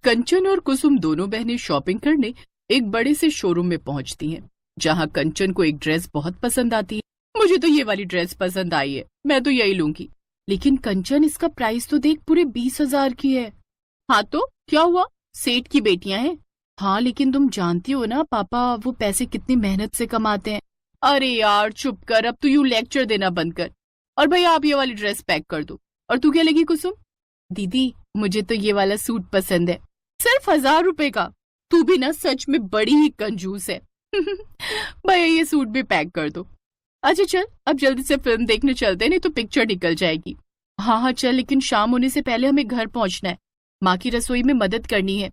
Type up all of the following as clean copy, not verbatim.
कंचन और कुसुम दोनों बहनें शॉपिंग करने एक बड़े से शोरूम में पहुंचती हैं, जहां कंचन को एक ड्रेस बहुत पसंद आती है। मुझे तो ये वाली ड्रेस पसंद आई है, मैं तो यही लूंगी। लेकिन कंचन, इसका प्राइस तो देख, पूरे 20,000 की है। हाँ तो क्या हुआ, सेठ की बेटियां हैं। हाँ लेकिन तुम जानती हो ना पापा, वो पैसे कितनी मेहनत से कमाते हैं। अरे यार चुप कर, अब तू यूं लेक्चर देना बंद कर। और भाई आप ये वाली ड्रेस पैक कर दो। और तू क्या लगी कुसुम? दीदी मुझे तो ये वाला सूट पसंद है, सिर्फ 1,000 रुपए का। तू भी ना सच में बड़ी ही कंजूस है। भैया ये सूट भी पैक कर दो। अच्छा चल अब जल्दी से फिल्म देखने चलते हैं, नहीं तो पिक्चर निकल जाएगी। हाँ हाँ चल, लेकिन शाम होने से पहले हमें घर पहुंचना है, माँ की रसोई में मदद करनी है।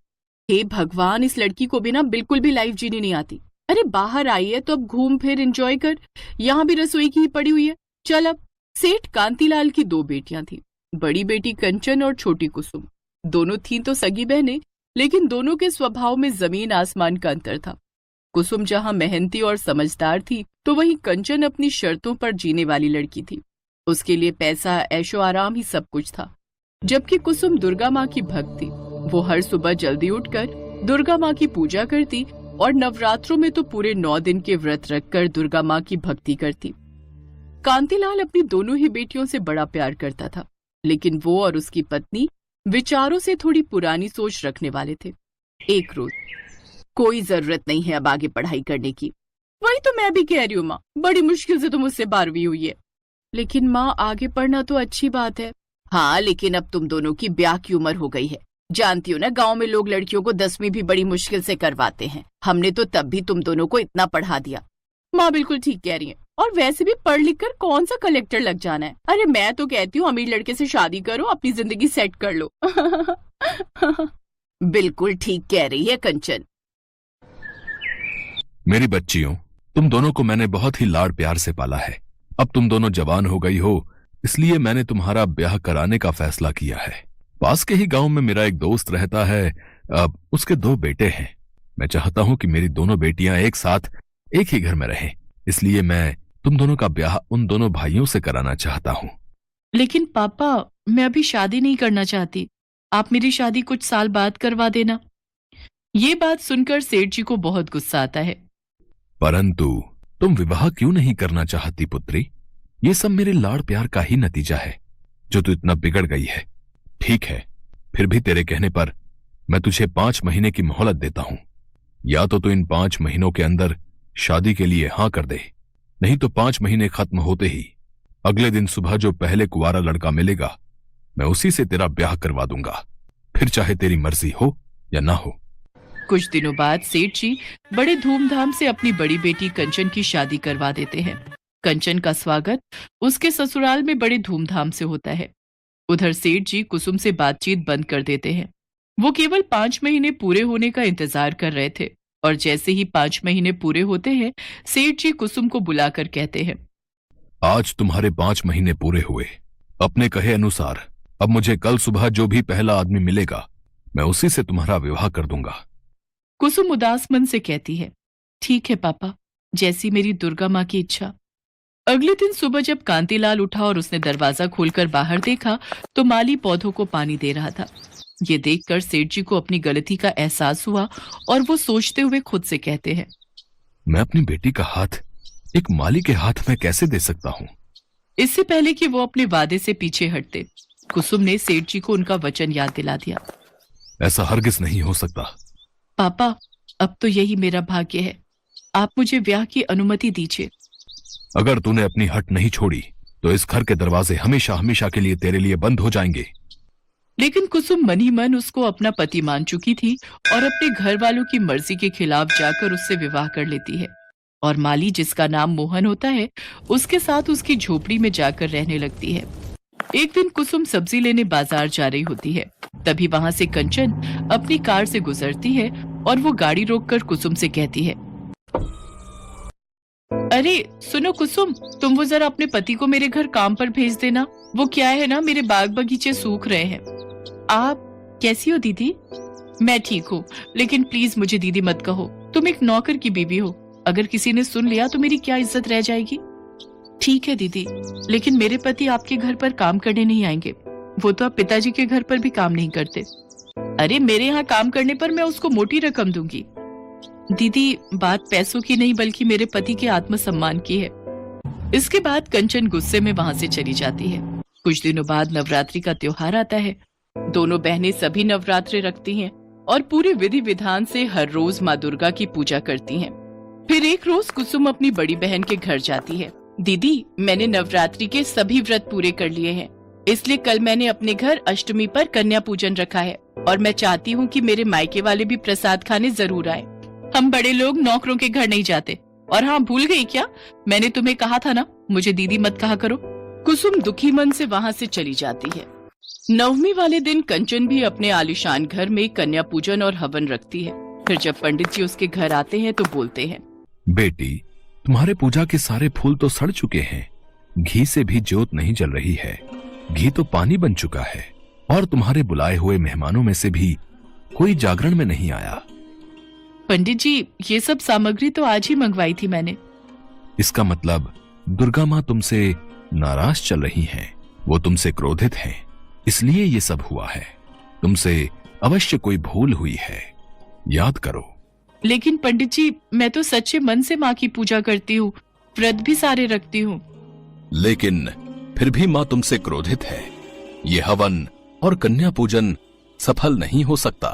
हे भगवान, इस लड़की को भी ना बिल्कुल भी लाइफ जीनी नहीं आती। अरे बाहर आई है तो अब घूम फिर एंजॉय कर, यहाँ भी रसोई की ही पड़ी हुई है। चल अब। सेठ कांतीलाल की 2 बेटियां थी, बड़ी बेटी कंचन और छोटी कुसुम। दोनों थीं तो सगी बहनें, लेकिन दोनों के स्वभाव में जमीन आसमान का अंतर था। कुसुम जहां मेहनती और समझदार थी, तो वहीं कंचन अपनी शर्तों पर जीने वाली लड़की थी। उसके लिए पैसा, ऐशो आराम ही सब कुछ था। जबकि कुसुम दुर्गा माँ की भक्त थी। वो हर सुबह जल्दी उठकर दुर्गा माँ की पूजा करती और नवरात्रों में तो पूरे 9 दिन के व्रत रखकर दुर्गा माँ की भक्ति करती। कांतीलाल अपनी दोनों ही बेटियों से बड़ा प्यार करता था, लेकिन वो और उसकी पत्नी विचारों से थोड़ी पुरानी सोच रखने वाले थे। एक रोज, कोई जरूरत नहीं है अब आगे पढ़ाई करने की। वही तो मैं भी कह रही हूँ माँ, बड़ी मुश्किल से तो मुझसे 12वीं हुई है। लेकिन माँ आगे पढ़ना तो अच्छी बात है। हाँ लेकिन अब तुम दोनों की ब्याह की उम्र हो गई है। जानती हो ना, गांव में लोग लड़कियों को 10वीं भी बड़ी मुश्किल से करवाते हैं। हमने तो तब भी तुम दोनों को इतना पढ़ा दिया। माँ बिल्कुल ठीक कह रही है, और वैसे भी पढ़ लिख कर कौन सा कलेक्टर लग जाना है। अरे मैं तो कहती हूँ अमीर लड़के से शादी करो, अपनी जिंदगी सेट कर लो। बिल्कुल ठीक कह रही है कंचन। मेरी बच्चियों, तुम दोनों को मैंने बहुत ही लाड़ प्यार से पाला है। अब तुम दोनों जवान हो गई हो, इसलिए मैंने तुम्हारा ब्याह कराने का फैसला किया है। पास के ही गांव में मेरा एक दोस्त रहता है, अब उसके 2 बेटे हैं। मैं चाहता हूं कि मेरी दोनों बेटियां एक साथ एक ही घर में रहें, इसलिए मैं तुम दोनों का ब्याह उन दोनों भाइयों से कराना चाहता हूं। लेकिन पापा, मैं अभी शादी नहीं करना चाहती, आप मेरी शादी कुछ साल बाद करवा देना। ये बात सुनकर सेठ जी को बहुत गुस्सा आता है। परंतु तुम विवाह क्यों नहीं करना चाहती पुत्री? ये सब मेरे लाड़ प्यार का ही नतीजा है, जो तू इतना बिगड़ गई है। ठीक है, फिर भी तेरे कहने पर मैं तुझे 5 महीने की मोहलत देता हूं। या तो तू इन 5 महीनों के अंदर शादी के लिए हां कर दे, नहीं तो 5 महीने खत्म होते ही अगले दिन सुबह जो पहले कुंवारा लड़का मिलेगा, मैं उसी से तेरा ब्याह करवा दूंगा, फिर चाहे तेरी मर्जी हो या ना हो। कुछ दिनों बाद सेठ जी बड़े धूमधाम से अपनी बड़ी बेटी कंचन की शादी करवा देते हैं। कंचन का स्वागत उसके ससुराल में बड़े धूमधाम से होता है। उधर सेठ जी कुसुम से बातचीत बंद कर देते हैं। वो केवल 5 महीने पूरे होने का इंतजार कर रहे थे, और जैसे ही 5 महीने पूरे होते हैं, सेठ जी कुसुम को बुलाकर कहते हैं, आज तुम्हारे 5 महीने पूरे हुए। अपने कहे अनुसार अब मुझे कल सुबह जो भी पहला आदमी मिलेगा, मैं उसी से तुम्हारा विवाह कर दूंगा। कुसुम उदास मन से कहती है, ठीक है पापा, जैसी मेरी दुर्गा माँ की इच्छा। अगले दिन सुबह जब कांतीलाल उठा और उसने दरवाजा खोलकर बाहर देखा, तो माली पौधों को पानी दे रहा था। ये देखकर सेठ जी को अपनी गलती का एहसास हुआ, और वो सोचते हुए खुद से कहते हैं, मैं अपनी बेटी का हाथ एक माली के हाथ में कैसे दे सकता हूँ? इससे पहले कि वो अपने वादे से पीछे हटते, कुसुम ने सेठ जी को उनका वचन याद दिला दिया। ऐसा हरगिज नहीं हो सकता। पापा, अब तो यही मेरा भाग्य है, आप मुझे ब्याह की अनुमति दीजिए। अगर तूने अपनी हट नहीं छोड़ी तो इस घर के दरवाजे हमेशा हमेशा के लिए तेरे लिए बंद हो जाएंगे। लेकिन कुसुम मन ही मन उसको अपना पति मान चुकी थी, और अपने घर वालों की मर्जी के खिलाफ जाकर उससे विवाह कर लेती है, और माली, जिसका नाम मोहन होता है, उसके साथ उसकी झोपड़ी में जाकर रहने लगती है। एक दिन कुसुम सब्जी लेने बाजार जा रही होती है। तभी वहां से कंचन अपनी कार से गुजरती है, और वो गाड़ी रोककर कुसुम से कहती है, अरे सुनो कुसुम, तुम वो जरा अपने पति को मेरे घर काम पर भेज देना। वो क्या है ना, मेरे बाग बगीचे सूख रहे हैं। आप कैसी हो दीदी? मैं ठीक हूँ, लेकिन प्लीज मुझे दीदी मत कहो, तुम एक नौकर की बीवी हो। अगर किसी ने सुन लिया तो मेरी क्या इज्जत रह जाएगी। ठीक है दीदी, लेकिन मेरे पति आपके घर पर काम करने नहीं आएंगे। वो तो आप पिताजी के घर पर भी काम नहीं करते। अरे मेरे यहाँ काम करने पर मैं उसको मोटी रकम दूंगी। दीदी, बात पैसों की नहीं बल्कि मेरे पति के आत्मसम्मान की है। इसके बाद कंचन गुस्से में वहां से चली जाती है। कुछ दिनों बाद नवरात्रि का त्योहार आता है। दोनों बहनें सभी नवरात्रे रखती हैं और पूरे विधि विधान से हर रोज माँ दुर्गा की पूजा करती हैं। फिर एक रोज कुसुम अपनी बड़ी बहन के घर जाती है। दीदी, मैंने नवरात्रि के सभी व्रत पूरे कर लिए हैं, इसलिए कल मैंने अपने घर अष्टमी पर कन्या पूजन रखा है और मैं चाहती हूँ कि मेरे मायके वाले भी प्रसाद खाने जरूर आए। हम बड़े लोग नौकरों के घर नहीं जाते। और हाँ, भूल गई क्या, मैंने तुम्हें कहा था ना, मुझे दीदी मत कहा करो। कुसुम दुखी मन से वहाँ से चली जाती है। नवमी वाले दिन कंचन भी अपने आलीशान घर में कन्या पूजन और हवन रखती है। फिर जब पंडित जी उसके घर आते हैं तो बोलते हैं, बेटी, तुम्हारे पूजा के सारे फूल तो सड़ चुके हैं, घी से भी ज्योत नहीं जल रही है, घी तो पानी बन चुका है और तुम्हारे बुलाए हुए मेहमानों में से भी कोई जागरण में नहीं आया। पंडित जी, ये सब सामग्री तो आज ही मंगवाई थी मैंने। इसका मतलब दुर्गा माँ तुमसे नाराज चल रही हैं, वो तुमसे क्रोधित हैं, इसलिए ये सब हुआ है। तुमसे अवश्य कोई भूल हुई है, याद करो। लेकिन पंडित जी, मैं तो सच्चे मन से माँ की पूजा करती हूँ, व्रत भी सारे रखती हूँ। लेकिन फिर भी माँ तुमसे क्रोधित है। ये हवन और कन्या पूजन सफल नहीं हो सकता।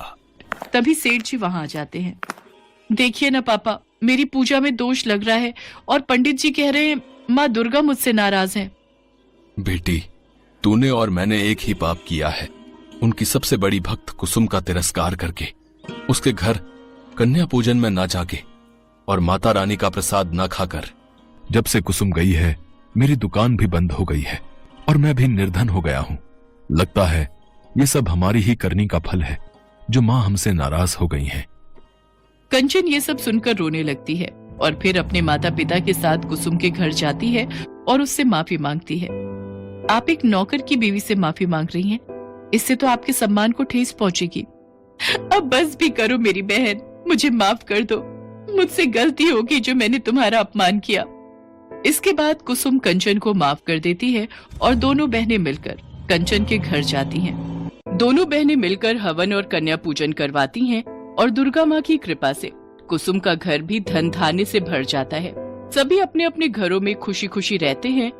तभी सेठ जी वहां आ जाते हैं। देखिए ना पापा, मेरी पूजा में दोष लग रहा है और पंडित जी कह रहे हैं माँ दुर्गा मुझसे नाराज है। बेटी, तूने और मैंने एक ही पाप किया है, उनकी सबसे बड़ी भक्त कुसुम का तिरस्कार करके, उसके घर कन्या पूजन में ना जाके और माता रानी का प्रसाद ना खाकर। जब से कुसुम गई है मेरी दुकान भी बंद हो गई है और मैं भी निर्धन हो गया हूं। लगता है ये सब हमारी ही करनी का फल है जो माँ हमसे नाराज हो गई हैं। कंचन ये सब सुनकर रोने लगती है और फिर अपने माता पिता के साथ कुसुम के घर जाती है और उससे माफी मांगती है। आप एक नौकर की बीवी से माफी मांग रही हैं, इससे तो आपके सम्मान को ठेस पहुंचेगी। अब बस भी करो मेरी बहन, मुझे माफ कर दो, मुझसे गलती होगी जो मैंने तुम्हारा अपमान किया। इसके बाद कुसुम कंचन को माफ कर देती है और दोनों बहनें मिलकर कंचन के घर जाती हैं। दोनों बहनें मिलकर हवन और कन्या पूजन करवाती हैं और दुर्गा माँ की कृपा से कुसुम का घर भी धन धान्य से भर जाता है। सभी अपने अपने घरों में खुशी खुशी रहते हैं